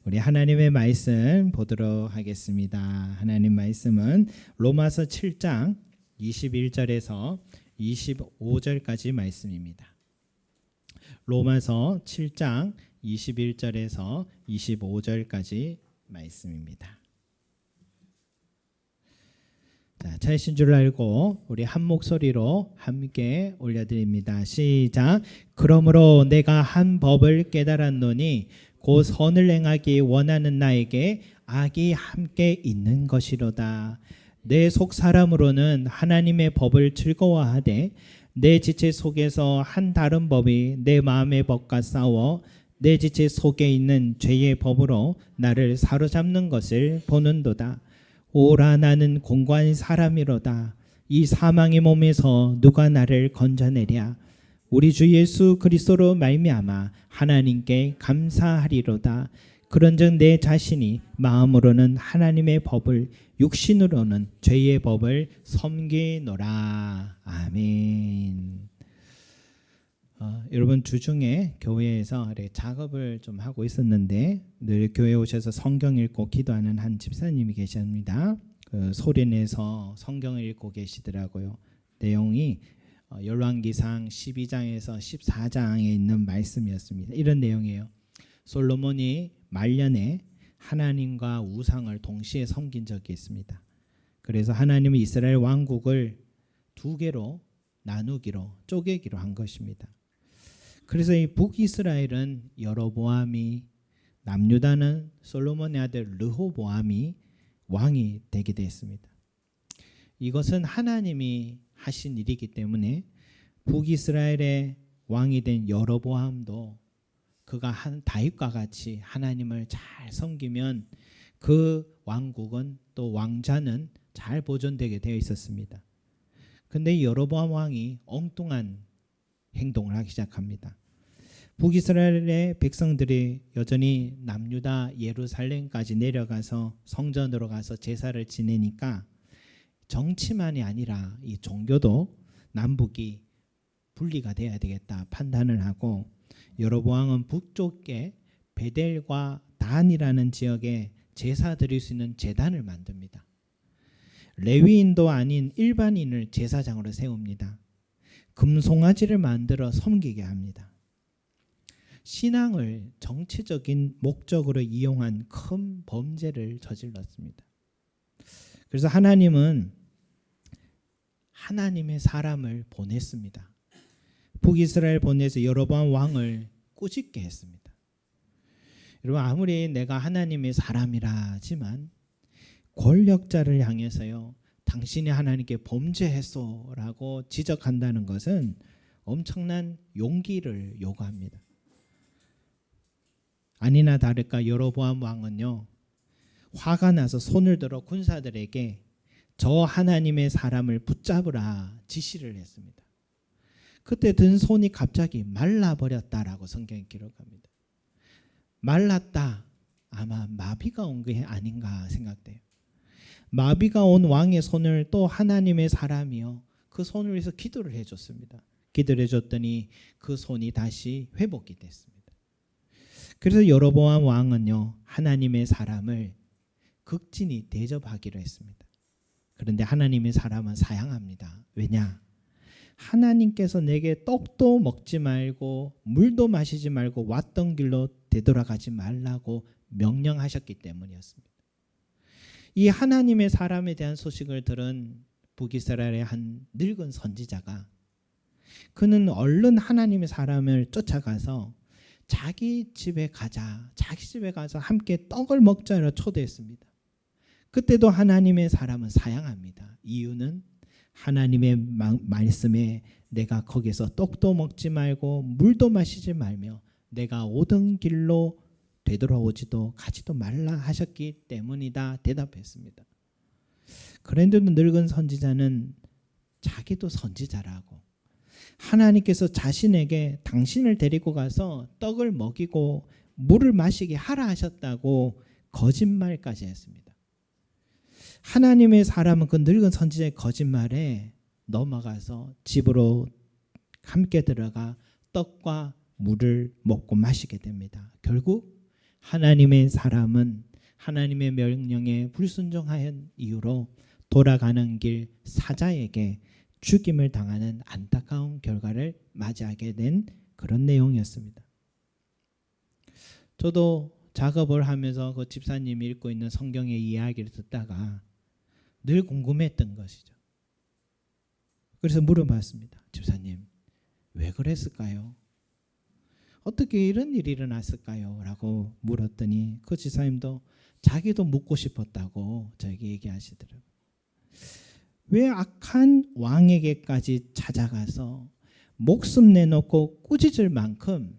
우리 하나님의 말씀 보도록 하겠습니다. 하나님 말씀은 로마서 7장 21절에서 25절까지 말씀입니다. 로마서 7장 21절에서 25절까지 말씀입니다. 자, 찾으신 줄 알고 우리 한 목소리로 함께 올려드립니다. 시작. 그러므로 내가 한 법을 깨달았노니 곧 선을 행하기 원하는 나에게 악이 함께 있는 것이로다. 내 속 사람으로는 하나님의 법을 즐거워하되 내 지체 속에서 한 다른 법이 내 마음의 법과 싸워 내 지체 속에 있는 죄의 법으로 나를 사로잡는 것을 보는도다. 오라 나는 공고한 사람이로다. 이 사망의 몸에서 누가 나를 건져내랴. 우리 주 예수 그리스도로 말미암아 하나님께 감사하리로다. 그런즉 내 자신이 마음으로는 하나님의 법을 육신으로는 죄의 법을 섬기노라. 아멘. 여러분 주중에 교회에서 작업을 좀 하고 있었는데 늘 교회 오셔서 성경 읽고 기도하는 한 집사님이 계십니다. 그 소리 내서 성경을 읽고 계시더라고요. 내용이 열왕기상 12장에서 14장에 있는 말씀이었습니다. 이런 내용이에요. 솔로몬이 말년에 하나님과 우상을 동시에 섬긴 적이 있습니다. 그래서 하나님은 이스라엘 왕국을 두 개로 나누기로 쪼개기로 한 것입니다. 그래서 이 북이스라엘은 여로보암이, 남유다는 솔로몬의 아들 르호보암이 왕이 되게 되었습니다. 이것은 하나님이 하신 일이기 때문에 북이스라엘의 왕이 된 여로보암도 그가 한 다윗과 같이 하나님을 잘 섬기면 그 왕국은 또 왕자는 잘 보존되게 되어 있었습니다. 그런데 여로보암 왕이 엉뚱한 행동을 하기 시작합니다. 북이스라엘의 백성들이 여전히 남유다 예루살렘까지 내려가서 성전으로 가서 제사를 지내니까 정치만이 아니라 이 종교도 남북이 분리가 돼야 되겠다 판단을 하고 여로보암은 북쪽에 베델과 단이라는 지역에 제사 드릴 수 있는 제단을 만듭니다. 레위인도 아닌 일반인을 제사장으로 세웁니다. 금송아지를 만들어 섬기게 합니다. 신앙을 정치적인 목적으로 이용한 큰 범죄를 저질렀습니다. 그래서 하나님은 하나님의 사람을 보냈습니다. 북이스라엘 보내서 여로보암 왕을 꾸짖게 했습니다. 여러분 아무리 내가 하나님의 사람이라 하지만 권력자를 향해서요 당신이 하나님께 범죄했소라고 지적한다는 것은 엄청난 용기를 요구합니다. 아니나 다를까 여로보암 왕은요 화가 나서 손을 들어 군사들에게 저 하나님의 사람을 붙잡으라 지시를 했습니다. 그때 든 손이 갑자기 말라버렸다라고 성경이 기록합니다. 말랐다. 아마 마비가 온 게 아닌가 생각돼요. 마비가 온 왕의 손을 또 하나님의 사람이요 그 손을 위해서 기도를 해줬습니다. 기도를 해줬더니 그 손이 다시 회복이 됐습니다. 그래서 여로보암 왕은요 하나님의 사람을 극진히 대접하기로 했습니다. 그런데 하나님의 사람은 사양합니다. 왜냐? 하나님께서 내게 떡도 먹지 말고 물도 마시지 말고 왔던 길로 되돌아가지 말라고 명령하셨기 때문이었습니다. 이 하나님의 사람에 대한 소식을 들은 북이스라엘의 한 늙은 선지자가 그는 얼른 하나님의 사람을 쫓아가서 자기 집에 가자. 자기 집에 가서 함께 떡을 먹자로 초대했습니다. 그때도 하나님의 사람은 사양합니다. 이유는 하나님의 말씀에 내가 거기서 떡도 먹지 말고 물도 마시지 말며 내가 오던 길로 되돌아오지도 가지도 말라 하셨기 때문이다 대답했습니다. 그런데도 늙은 선지자는 자기도 선지자라고 하나님께서 자신에게 당신을 데리고 가서 떡을 먹이고 물을 마시게 하라 하셨다고 거짓말까지 했습니다. 하나님의 사람은 그 늙은 선지자의 거짓말에 넘어가서 집으로 함께 들어가 떡과 물을 먹고 마시게 됩니다. 결국 하나님의 사람은 하나님의 명령에 불순종한 이유로 돌아가는 길 사자에게 죽임을 당하는 안타까운 결과를 맞이하게 된 그런 내용이었습니다. 저도 작업을 하면서 그 집사님이 읽고 있는 성경의 이야기를 듣다가 늘 궁금했던 것이죠. 그래서 물어봤습니다. 집사님, 왜 그랬을까요? 어떻게 이런 일이 일어났을까요? 라고 물었더니 그 집사님도 자기도 묻고 싶었다고 저에게 얘기하시더라고요. 왜 악한 왕에게까지 찾아가서 목숨 내놓고 꾸짖을 만큼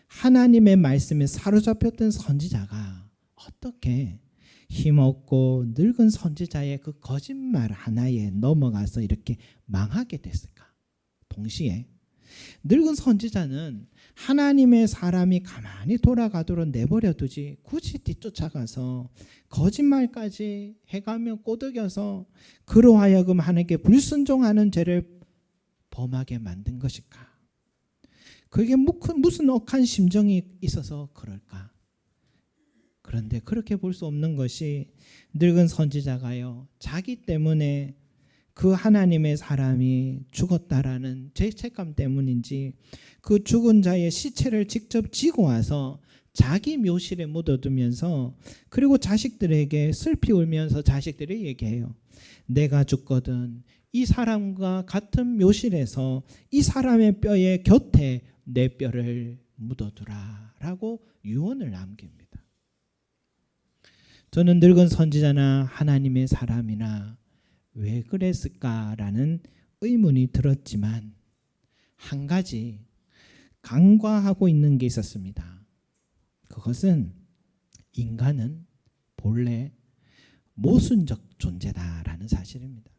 하나님의 말씀에 사로잡혔던 선지자가 어떻게 힘없고 늙은 선지자의 그 거짓말 하나에 넘어가서 이렇게 망하게 됐을까? 동시에 늙은 선지자는 하나님의 사람이 가만히 돌아가도록 내버려 두지 굳이 뒤쫓아가서 거짓말까지 해가며 꼬드겨서 그로 하여금 하나님께 불순종하는 죄를 범하게 만든 것일까? 그게 무슨 억한 심정이 있어서 그럴까? 그런데 그렇게 볼 수 없는 것이 늙은 선지자가요, 자기 때문에 그 하나님의 사람이 죽었다라는 죄책감 때문인지 그 죽은 자의 시체를 직접 지고 와서 자기 묘실에 묻어두면서 그리고 자식들에게 슬피 울면서 자식들이 얘기해요. 내가 죽거든 이 사람과 같은 묘실에서 이 사람의 뼈의 곁에 내 뼈를 묻어두라 라고 유언을 남깁니다. 저는 늙은 선지자나 하나님의 사람이나 왜 그랬을까라는 의문이 들었지만 한 가지 간과하고 있는 게 있었습니다. 그것은 인간은 본래 모순적 존재다라는 사실입니다.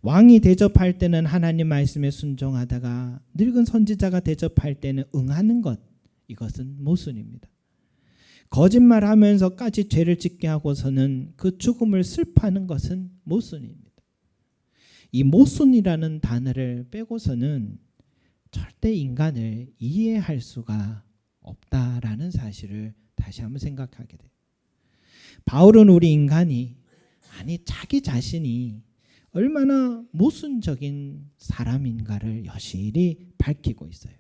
왕이 대접할 때는 하나님 말씀에 순종하다가 늙은 선지자가 대접할 때는 응하는 것, 이것은 모순입니다. 거짓말하면서까지 죄를 짓게 하고서는 그 죽음을 슬퍼하는 것은 모순입니다. 이 모순이라는 단어를 빼고서는 절대 인간을 이해할 수가 없다라는 사실을 다시 한번 생각하게 돼요. 바울은 우리 인간이, 아니 자기 자신이 얼마나 모순적인 사람인가를 여실히 밝히고 있어요.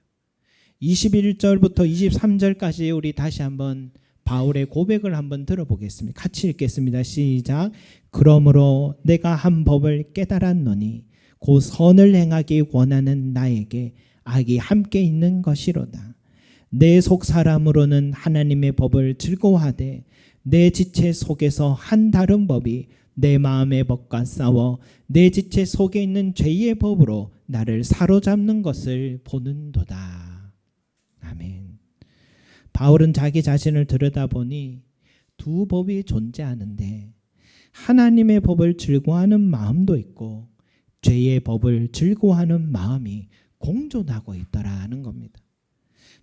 21절부터 23절까지 우리 다시 한번 바울의 고백을 한번 들어보겠습니다. 같이 읽겠습니다. 시작. 그러므로 내가 한 법을 깨달았노니 곧 선을 행하기 원하는 나에게 악이 함께 있는 것이로다. 내 속 사람으로는 하나님의 법을 즐거워하되 내 지체 속에서 한 다른 법이 내 마음의 법과 싸워 내 지체 속에 있는 죄의 법으로 나를 사로잡는 것을 보는도다. 아멘. 바울은 자기 자신을 들여다보니 두 법이 존재하는데 하나님의 법을 즐거워하는 마음도 있고 죄의 법을 즐거워하는 마음이 공존하고 있더라는 겁니다.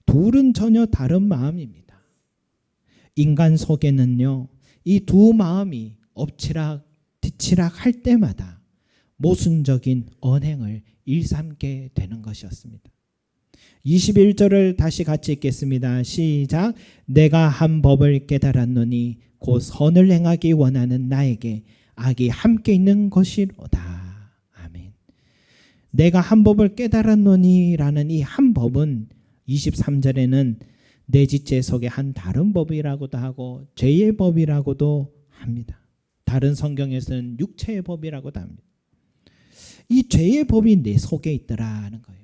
둘은 전혀 다른 마음입니다. 인간 속에는요, 이 두 마음이 엎치락 뒤치락 할 때마다 모순적인 언행을 일삼게 되는 것이었습니다. 21절을 다시 같이 읽겠습니다. 시작. 내가 한 법을 깨달았노니 곧 선을 행하기 원하는 나에게 악이 함께 있는 것이로다. 아멘. 내가 한 법을 깨달았노니 라는 이 한 법은 23절에는 내 지체 속에 한 다른 법이라고도 하고 죄의 법이라고도 합니다. 다른 성경에서는 육체의 법이라고도 합니다. 이 죄의 법이 내 속에 있더라는 거예요.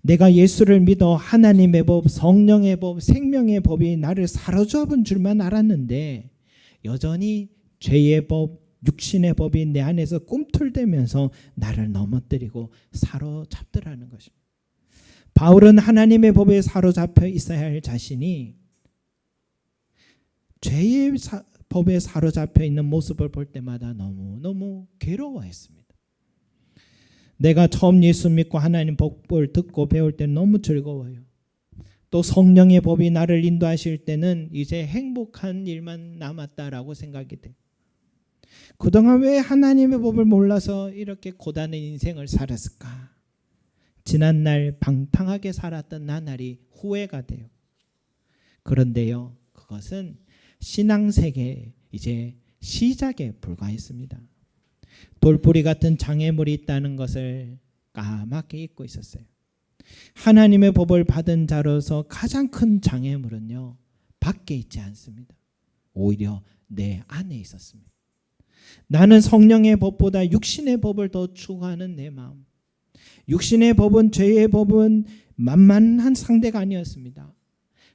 내가 예수를 믿어 하나님의 법, 성령의 법, 생명의 법이 나를 사로잡은 줄만 알았는데 여전히 죄의 법, 육신의 법이 내 안에서 꿈틀대면서 나를 넘어뜨리고 사로잡더라는 것입니다. 바울은 하나님의 법에 사로잡혀 있어야 할 자신이 죄의 법에 사로잡혀 있는 모습을 볼 때마다 너무너무 괴로워했습니다. 내가 처음 예수 믿고 하나님 법을 듣고 배울 때 너무 즐거워요. 또 성령의 법이 나를 인도하실 때는 이제 행복한 일만 남았다라고 생각이 돼요. 그동안 왜 하나님의 법을 몰라서 이렇게 고단한 인생을 살았을까? 지난날 방탕하게 살았던 나날이 후회가 돼요. 그런데요, 그것은 신앙생의 이제 시작에 불과했습니다. 돌뿌리 같은 장애물이 있다는 것을 까맣게 잊고 있었어요. 하나님의 법을 받은 자로서 가장 큰 장애물은요, 밖에 있지 않습니다. 오히려 내 안에 있었습니다. 나는 성령의 법보다 육신의 법을 더 추구하는 내 마음. 육신의 법은, 죄의 법은 만만한 상대가 아니었습니다.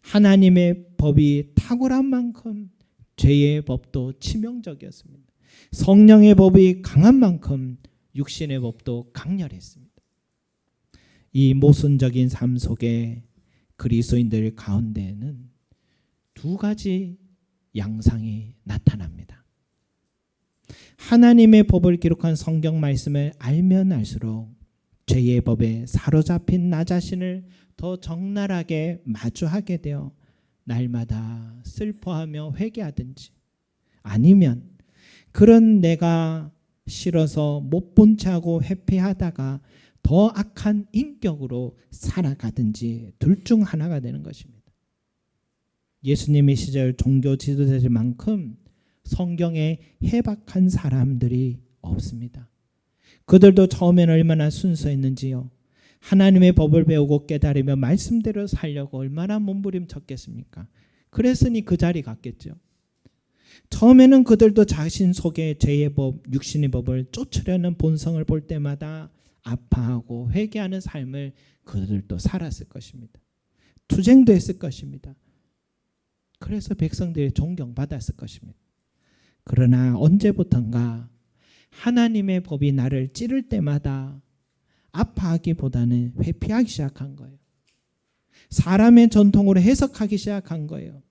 하나님의 법이 탁월한 만큼 죄의 법도 치명적이었습니다. 성령의 법이 강한 만큼 육신의 법도 강렬했습니다. 이 모순적인 삶 속에 그리스도인들 가운데는 두 가지 양상이 나타납니다. 하나님의 법을 기록한 성경 말씀을 알면 알수록 죄의 법에 사로잡힌 나 자신을 더 적나라하게 마주하게 되어 날마다 슬퍼하며 회개하든지, 아니면 그런 내가 싫어서 못 본 채하고 회피하다가 더 악한 인격으로 살아가든지 둘 중 하나가 되는 것입니다. 예수님의 시절 종교 지도자들만큼 성경에 해박한 사람들이 없습니다. 그들도 처음에는 얼마나 순수했는지요. 하나님의 법을 배우고 깨달으며 말씀대로 살려고 얼마나 몸부림쳤겠습니까? 그랬으니 그 자리 갔겠죠. 처음에는 그들도 자신 속에 죄의 법, 육신의 법을 쫓으려는 본성을 볼 때마다 아파하고 회개하는 삶을 그들도 살았을 것입니다. 투쟁도 했을 것입니다. 그래서 백성들이 존경받았을 것입니다. 그러나 언제부턴가 하나님의 법이 나를 찌를 때마다 아파하기보다는 회피하기 시작한 거예요. 사람의 전통으로 해석하기 시작한 거예요.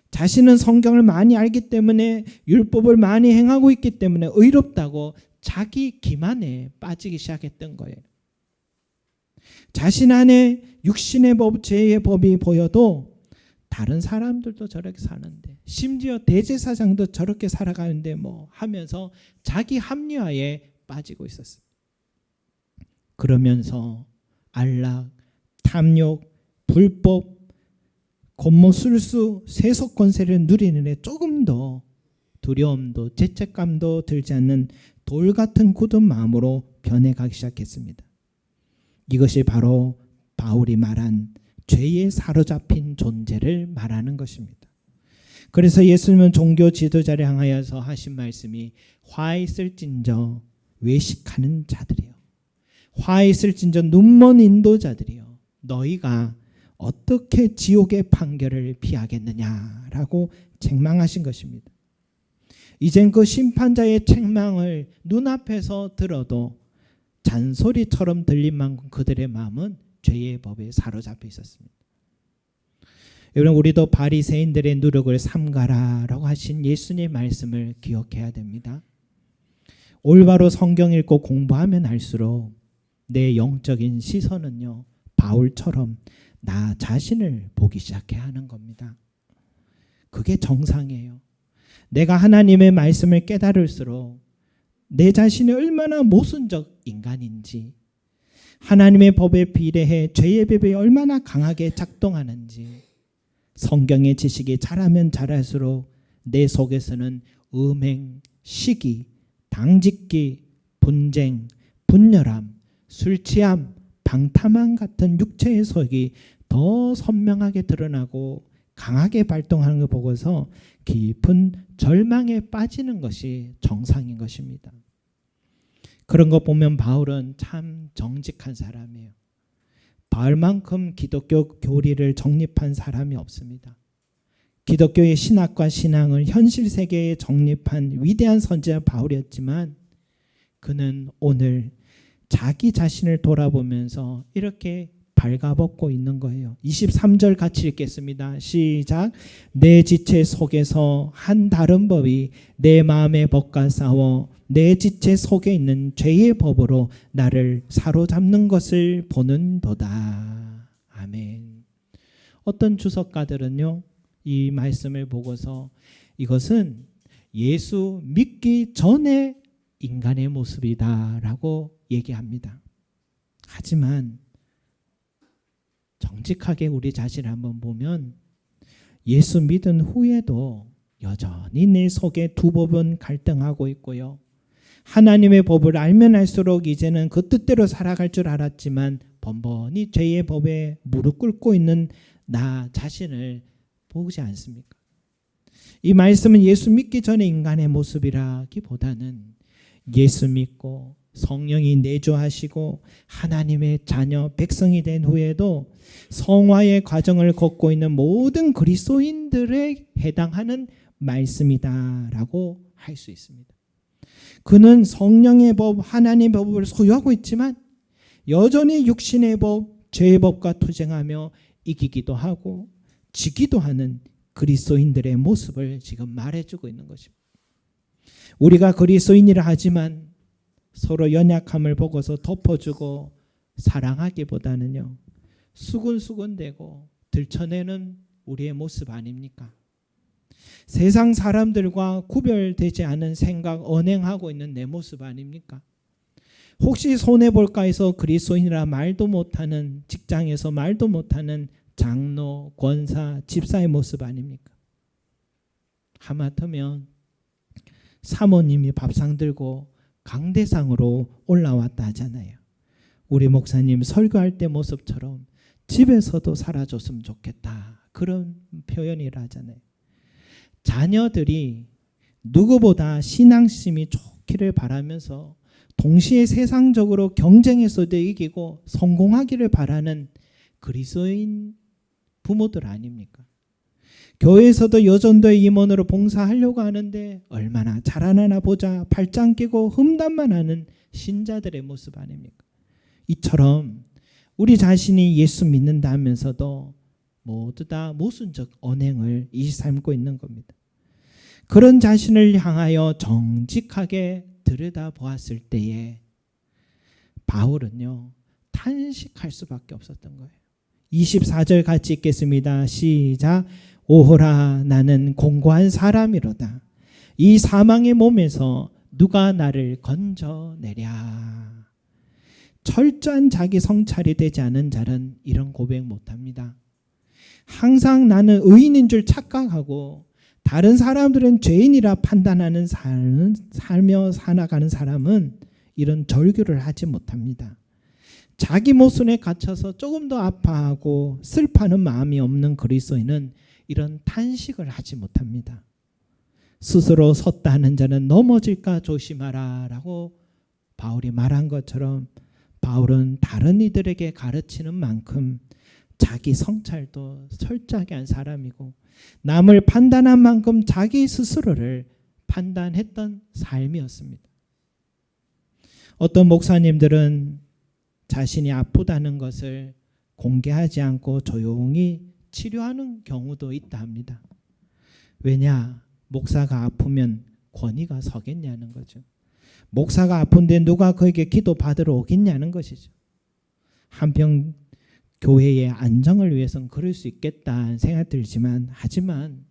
자신은 성경을 많이 알기 때문에, 율법을 많이 행하고 있기 때문에 의롭다고 자기 기만에 빠지기 시작했던 거예요. 자신 안에 육신의 법, 죄의 법이 보여도 다른 사람들도 저렇게 사는데, 심지어 대제사장도 저렇게 살아가는데 뭐 하면서 자기 합리화에 빠지고 있었어요. 그러면서 안락, 탐욕, 불법, 권모술수, 세속 권세를 누리는 데 조금 더 두려움도 죄책감도 들지 않는 돌 같은 굳은 마음으로 변해가기 시작했습니다. 이것이 바로 바울이 말한 죄에 사로잡힌 존재를 말하는 것입니다. 그래서 예수님은 종교 지도자를 향하여서 하신 말씀이 화 있을진저 외식하는 자들이요, 화 있을진저 눈먼 인도자들이요, 너희가 어떻게 지옥의 판결을 피하겠느냐라고 책망하신 것입니다. 이젠 그 심판자의 책망을 눈앞에서 들어도 잔소리처럼 들린 만큼 그들의 마음은 죄의 법에 사로잡혀 있었습니다. 여러분, 우리도 바리새인들의 누룩을 삼가라라고 하신 예수님의 말씀을 기억해야 됩니다. 올바로 성경 읽고 공부하면 할수록 내 영적인 시선은요, 바울처럼 나 자신을 보기 시작해야 하는 겁니다. 그게 정상이에요. 내가 하나님의 말씀을 깨달을수록 내 자신이 얼마나 모순적 인간인지, 하나님의 법에 비례해 죄의 법이 얼마나 강하게 작동하는지, 성경의 지식이 자라면 자랄수록 내 속에서는 음행, 시기, 당짓기, 분쟁, 분열함, 술취함, 방탕함 같은 육체의 속이 더 선명하게 드러나고 강하게 발동하는 걸 보고서 깊은 절망에 빠지는 것이 정상인 것입니다. 그런 것 보면 바울은 참 정직한 사람이에요. 바울만큼 기독교 교리를 정립한 사람이 없습니다. 기독교의 신학과 신앙을 현실 세계에 정립한 위대한 선지자 바울이었지만, 그는 오늘 자기 자신을 돌아보면서 이렇게 발가벗고 있는 거예요. 23절 같이 읽겠습니다. 시작. 내 지체 속에서 한 다른 법이 내 마음의 법과 싸워 내 지체 속에 있는 죄의 법으로 나를 사로잡는 것을 보는도다. 아멘. 어떤 주석가들은요, 이 말씀을 보고서 이것은 예수 믿기 전에 인간의 모습이다라고 얘기합니다. 하지만 정직하게 우리 자신을 한번 보면 예수 믿은 후에도 여전히 내 속에 두 법은 갈등하고 있고요. 하나님의 법을 알면 알수록 이제는 그 뜻대로 살아갈 줄 알았지만 번번이 죄의 법에 무릎 꿇고 있는 나 자신을 보지 않습니까? 이 말씀은 예수 믿기 전에 인간의 모습이라기보다는 예수 믿고 성령이 내주하시고 하나님의 자녀 백성이 된 후에도 성화의 과정을 걷고 있는 모든 그리스도인들에 해당하는 말씀이다라고 할 수 있습니다. 그는 성령의 법, 하나님의 법을 소유하고 있지만 여전히 육신의 법, 죄의 법과 투쟁하며 이기기도 하고 지기도 하는 그리스도인들의 모습을 지금 말해주고 있는 것입니다. 우리가 그리스도인이라 하지만 서로 연약함을 보고서 덮어주고 사랑하기보다는요, 수근수근대고 들춰내는 우리의 모습 아닙니까? 세상 사람들과 구별되지 않은 생각, 언행하고 있는 내 모습 아닙니까? 혹시 손해볼까 해서 그리스도인이라 말도 못하는, 직장에서 말도 못하는 장로, 권사, 집사의 모습 아닙니까? 하마터면 사모님이 밥상 들고 강대상으로 올라왔다 하잖아요. 우리 목사님 설교할 때 모습처럼 집에서도 살아줬으면 좋겠다, 그런 표현이라 하잖아요. 자녀들이 누구보다 신앙심이 좋기를 바라면서 동시에 세상적으로 경쟁에서도 이기고 성공하기를 바라는 그리스도인 부모들 아닙니까? 교회에서도 여전도의 임원으로 봉사하려고 하는데 얼마나 잘하나 보자 팔짱 끼고 흠담만 하는 신자들의 모습 아닙니까? 이처럼 우리 자신이 예수 믿는다 하면서도 모두 다 모순적 언행을 일삼고 있는 겁니다. 그런 자신을 향하여 정직하게 들여다보았을 때에 바울은요, 탄식할 수밖에 없었던 거예요. 24절 같이 읽겠습니다. 시작. 오호라, 나는 공고한 사람이로다. 이 사망의 몸에서 누가 나를 건져내랴. 철저한 자기 성찰이 되지 않은 자는 이런 고백 못합니다. 항상 나는 의인인 줄 착각하고 다른 사람들은 죄인이라 판단하는 살며 살아가는 사람은 이런 절규를 하지 못합니다. 자기 모순에 갇혀서 조금 더 아파하고 슬퍼하는 마음이 없는 그리스도인은 이런 탄식을 하지 못합니다. 스스로 섰다 하는 자는 넘어질까 조심하라 라고 바울이 말한 것처럼 바울은 다른 이들에게 가르치는 만큼 자기 성찰도 철저하게 한 사람이고 남을 판단한 만큼 자기 스스로를 판단했던 삶이었습니다. 어떤 목사님들은 자신이 아프다는 것을 공개하지 않고 조용히 치료하는 경우도 있다 합니다. 왜냐? 목사가 아프면 권위가 서겠냐는 거죠. 목사가 아픈데 누가 그에게 기도 받으러 오겠냐는 것이죠. 한편 교회의 안정을 위해서는 그럴 수 있겠다는 생각 들지만, 하지만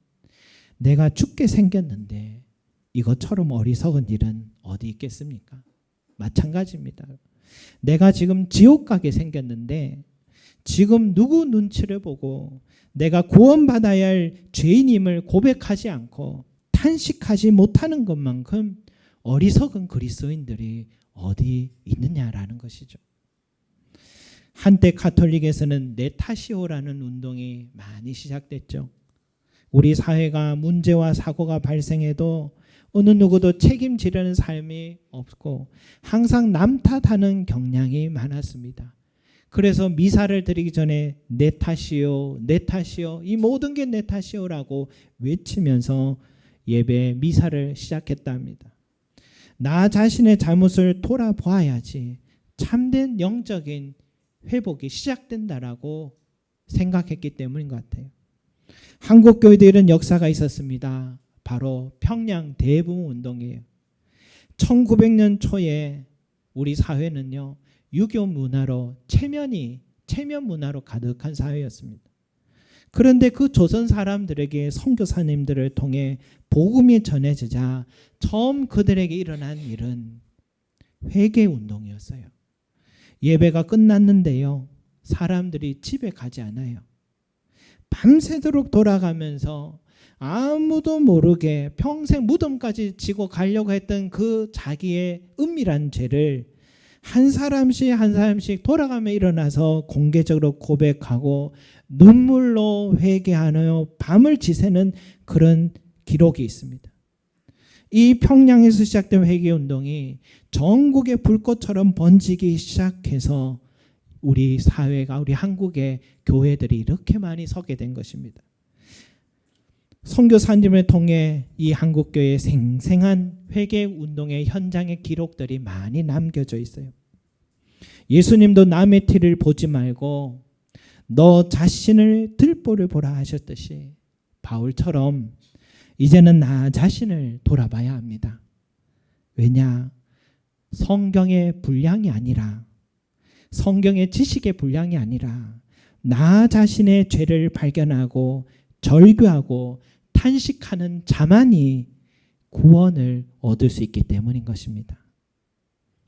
내가 죽게 생겼는데 이것처럼 어리석은 일은 어디 있겠습니까? 마찬가지입니다. 내가 지금 지옥 가게 생겼는데 지금 누구 눈치를 보고 내가 구원받아야 할 죄인임을 고백하지 않고 탄식하지 못하는 것만큼 어리석은 그리스도인들이 어디 있느냐라는 것이죠. 한때 가톨릭에서는 내 탓이오라는 운동이 많이 시작됐죠. 우리 사회가 문제와 사고가 발생해도 어느 누구도 책임지려는 삶이 없고 항상 남 탓하는 경향이 많았습니다. 그래서 미사를 드리기 전에 내 탓이요, 내 탓이요, 이 모든 게 내 탓이요라고 외치면서 예배 미사를 시작했답니다. 나 자신의 잘못을 돌아보아야지 참된 영적인 회복이 시작된다라고 생각했기 때문인 것 같아요. 한국 교회도 이런 역사가 있었습니다. 바로 평양 대부흥 운동이에요. 1900년 초에 우리 사회는요, 유교 문화로 체면 문화로 가득한 사회였습니다. 그런데 그 조선 사람들에게 선교사님들을 통해 복음이 전해지자 처음 그들에게 일어난 일은 회개 운동이었어요. 예배가 끝났는데요, 사람들이 집에 가지 않아요. 밤새도록 돌아가면서 아무도 모르게 평생 무덤까지 지고 가려고 했던 그 자기의 은밀한 죄를 한 사람씩 한 사람씩 돌아가며 일어나서 공개적으로 고백하고 눈물로 회개하며 밤을 지새는 그런 기록이 있습니다. 이 평양에서 시작된 회개운동이 전국의 불꽃처럼 번지기 시작해서 우리 사회가, 우리 한국의 교회들이 이렇게 많이 서게 된 것입니다. 선교사님을 통해 이 한국교회의 생생한 회개운동의 현장의 기록들이 많이 남겨져 있어요. 예수님도 남의 티를 보지 말고 너 자신을 들보를 보라 하셨듯이 바울처럼 이제는 나 자신을 돌아봐야 합니다. 왜냐? 성경의 분량이 아니라, 성경의 지식의 분량이 아니라 나 자신의 죄를 발견하고 절규하고 탄식하는 자만이 구원을 얻을 수 있기 때문인 것입니다.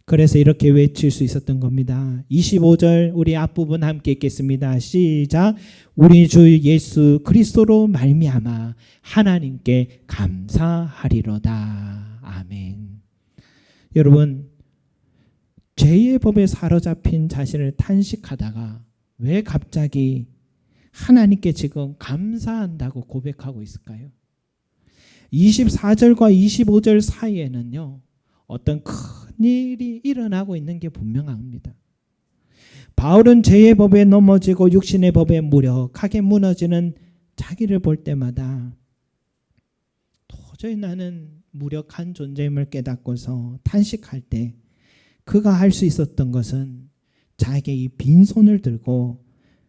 그래서 이렇게 외칠 수 있었던 겁니다. 25절 우리 앞부분 함께 읽겠습니다. 시작. 우리 주 예수 그리스도로 말미암아 하나님께 감사하리로다. 아멘. 여러분, 죄의 법에 사로잡힌 자신을 탄식하다가 왜 갑자기 하나님께 지금 감사한다고 고백하고 있을까요? 24절과 25절 사이에는요, 어떤 큰 일이 일어나고 있는 게 분명합니다. 바울은 죄의 법에 넘어지고 육신의 법에 무력하게 무너지는 자기를 볼 때마다 도저히 나는 무력한 존재임을 깨닫고서 탄식할 때 그가 할 수 있었던 것은 자기의 이 빈손을 들고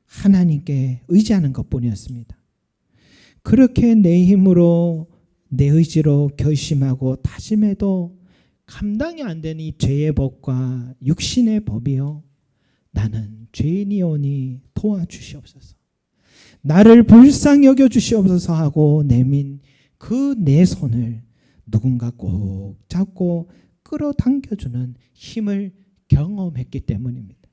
하나님께 의지하는 것뿐이었습니다. 그렇게 내 힘으로 내 의지로 결심하고 다짐해도 감당이 안 되는 이 죄의 법과 육신의 법이요, 나는 죄인이오니 도와주시옵소서, 나를 불쌍히 여겨 주시옵소서 하고 내민 그 내 손을 누군가 꼭 잡고 끌어당겨주는 힘을 경험했기 때문입니다.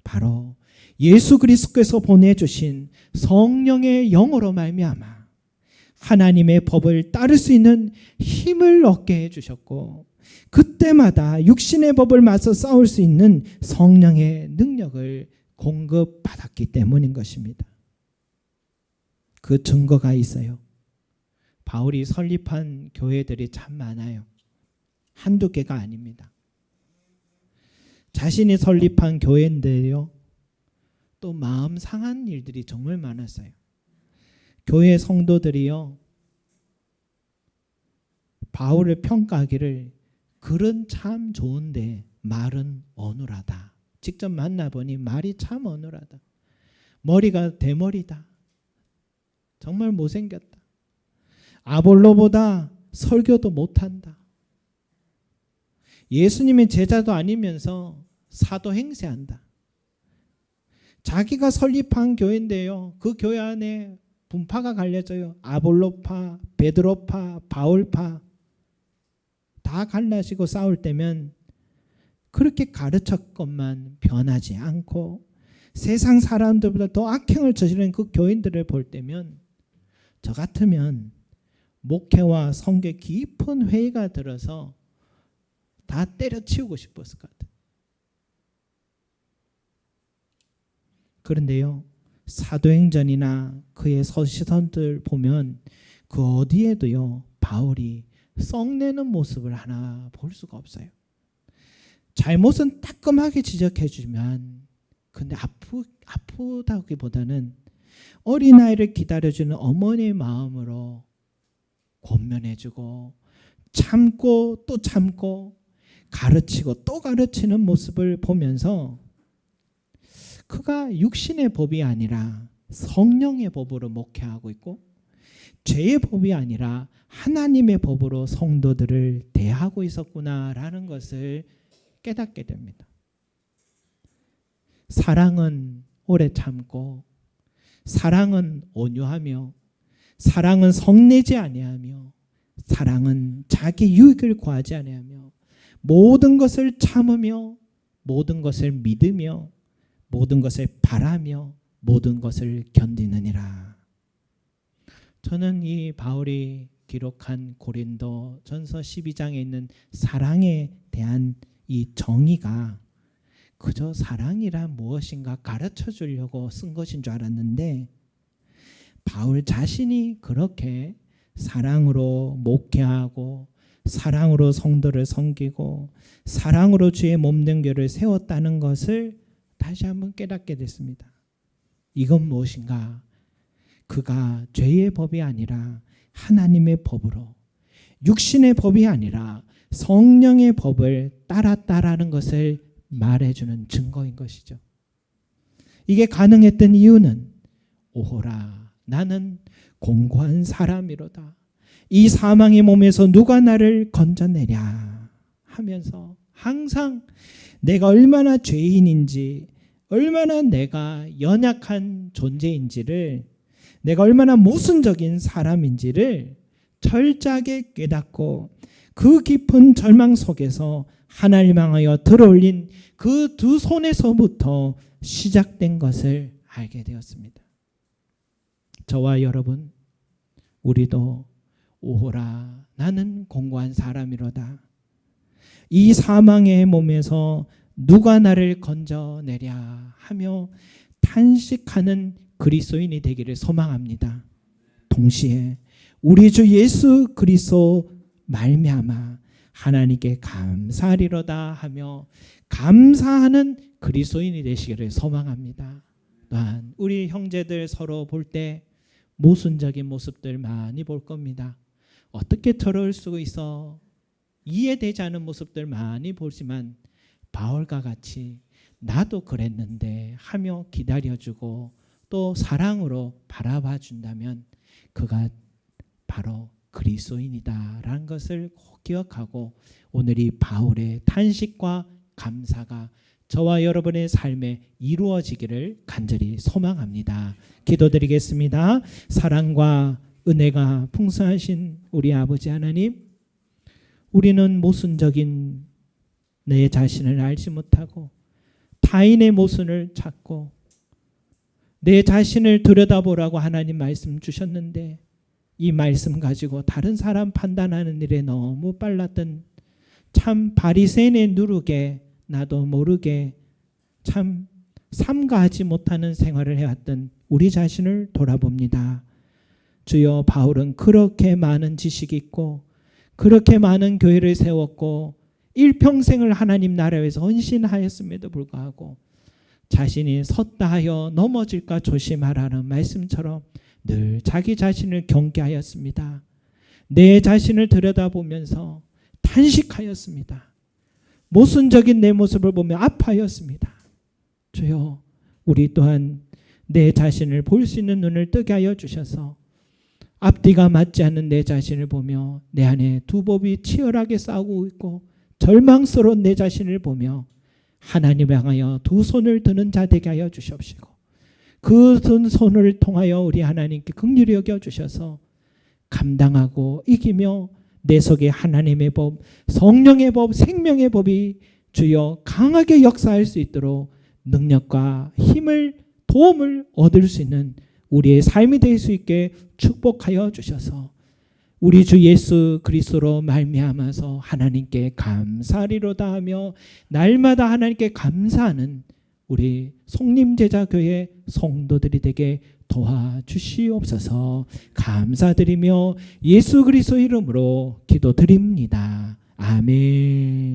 바로 예수 그리스도께서 보내주신 성령의 영으로 말미암아 하나님의 법을 따를 수 있는 힘을 얻게 해주셨고, 그때마다 육신의 법을 맞서 싸울 수 있는 성령의 능력을 공급받았기 때문인 것입니다. 그 증거가 있어요. 바울이 설립한 교회들이 참 많아요. 한두 개가 아닙니다. 자신이 설립한 교회인데요, 또 마음 상한 일들이 정말 많았어요. 교회 성도들이요, 바울을 평가하기를 글은 참 좋은데 말은 어눌하다. 직접 만나보니 말이 참 어눌하다. 머리가 대머리다. 정말 못생겼다. 아볼로보다 설교도 못한다. 예수님의 제자도 아니면서 사도 행세한다. 자기가 설립한 교회인데요, 그 교회 안에 분파가 갈려져요. 아볼로파, 베드로파, 바울파 다 갈라지고 싸울 때면 그렇게 가르쳤건만 변하지 않고 세상 사람들보다 더 악행을 저지르는 그 교인들을 볼 때면 저 같으면 목회와 성교 깊은 회의가 들어서 다 때려치우고 싶었을 것 같아요. 그런데요, 사도행전이나 그의 서시선들 보면 그 어디에도요, 바울이 썩내는 모습을 하나 볼 수가 없어요. 잘못은 따끔하게 지적해 주면, 근데 아프다기보다는 어린아이를 기다려주는 어머니의 마음으로 권면해주고 참고 또 참고 가르치고 또 가르치는 모습을 보면서 그가 육신의 법이 아니라 성령의 법으로 목회하고 있고 죄의 법이 아니라 하나님의 법으로 성도들을 대하고 있었구나라는 것을 깨닫게 됩니다. 사랑은 오래 참고, 사랑은 온유하며, 사랑은 성내지 아니하며, 사랑은 자기 유익을 구하지 아니하며, 모든 것을 참으며, 모든 것을 믿으며, 모든 것을 바라며, 모든 것을 견디느니라. 저는 이 바울이 기록한 고린도 전서 12장에 있는 사랑에 대한 이 정의가 그저 사랑이란 무엇인가 가르쳐 주려고 쓴 것인 줄 알았는데, 바울 자신이 그렇게 사랑으로 목회하고 사랑으로 성도를 섬기고 사랑으로 주의 몸된 교를 세웠다는 것을 다시 한번 깨닫게 됐습니다. 이건 무엇인가? 그가 죄의 법이 아니라 하나님의 법으로, 육신의 법이 아니라 성령의 법을 따랐다라는 것을 말해주는 증거인 것이죠. 이게 가능했던 이유는 오호라 나는 공고한 사람이로다. 이 사망의 몸에서 누가 나를 건져내랴 하면서 항상 내가 얼마나 죄인인지, 얼마나 내가 연약한 존재인지를, 내가 얼마나 모순적인 사람인지를 철저하게 깨닫고 그 깊은 절망 속에서 하나님 향하여 들어올린 그 두 손에서부터 시작된 것을 알게 되었습니다. 저와 여러분, 우리도 오호라 나는 공고한 사람이로다. 이 사망의 몸에서 누가 나를 건져내랴 하며 탄식하는 그리스도인이 되기를 소망합니다. 동시에 우리 주 예수 그리스도 말미암아 하나님께 감사하리로다 하며 감사하는 그리스도인이 되시기를 소망합니다. 또한 우리 형제들 서로 볼 때 모순적인 모습들 많이 볼 겁니다. 어떻게 저럴 수 있어? 이해되지 않은 모습들 많이 보지만 바울과 같이 나도 그랬는데 하며 기다려주고 또 사랑으로 바라봐 준다면 그가 바로 그리스도인이다라는 것을 꼭 기억하고 오늘 이 바울의 탄식과 감사가 저와 여러분의 삶에 이루어지기를 간절히 소망합니다. 기도드리겠습니다. 사랑과 은혜가 풍성하신 우리 아버지 하나님, 우리는 모순적인 내 자신을 알지 못하고 타인의 모순을 찾고 내 자신을 들여다보라고 하나님 말씀 주셨는데 이 말씀 가지고 다른 사람 판단하는 일에 너무 빨랐던 참 바리새인의 누룩에 나도 모르게 참 삼가하지 못하는 생활을 해왔던 우리 자신을 돌아봅니다. 주여, 바울은 그렇게 많은 지식이 있고 그렇게 많은 교회를 세웠고 일평생을 하나님 나라에 위해서 헌신하였음에도 불구하고 자신이 섰다 하여 넘어질까 조심하라는 말씀처럼 늘 자기 자신을 경계하였습니다. 내 자신을 들여다보면서 탄식하였습니다. 모순적인 내 모습을 보며 아파하였습니다. 주여, 우리 또한 내 자신을 볼 수 있는 눈을 뜨게 하여 주셔서 앞뒤가 맞지 않는 내 자신을 보며 내 안에 두법이 치열하게 싸우고 있고 절망스러운 내 자신을 보며 하나님 향하여 두 손을 드는 자 되게 하여 주시옵시고 그 두 손을 통하여 우리 하나님께 긍휼히 여겨 주셔서 감당하고 이기며 내 속에 하나님의 법, 성령의 법, 생명의 법이 주여 강하게 역사할 수 있도록 능력과 힘을, 도움을 얻을 수 있는 우리의 삶이 될 수 있게 축복하여 주셔서 우리 주 예수 그리스도로 말미암아서 하나님께 감사하리로다 하며 날마다 하나님께 감사하는 우리 송림제자교회 성도들이 되게 도와주시옵소서. 감사드리며 예수 그리스도 이름으로 기도드립니다. 아멘.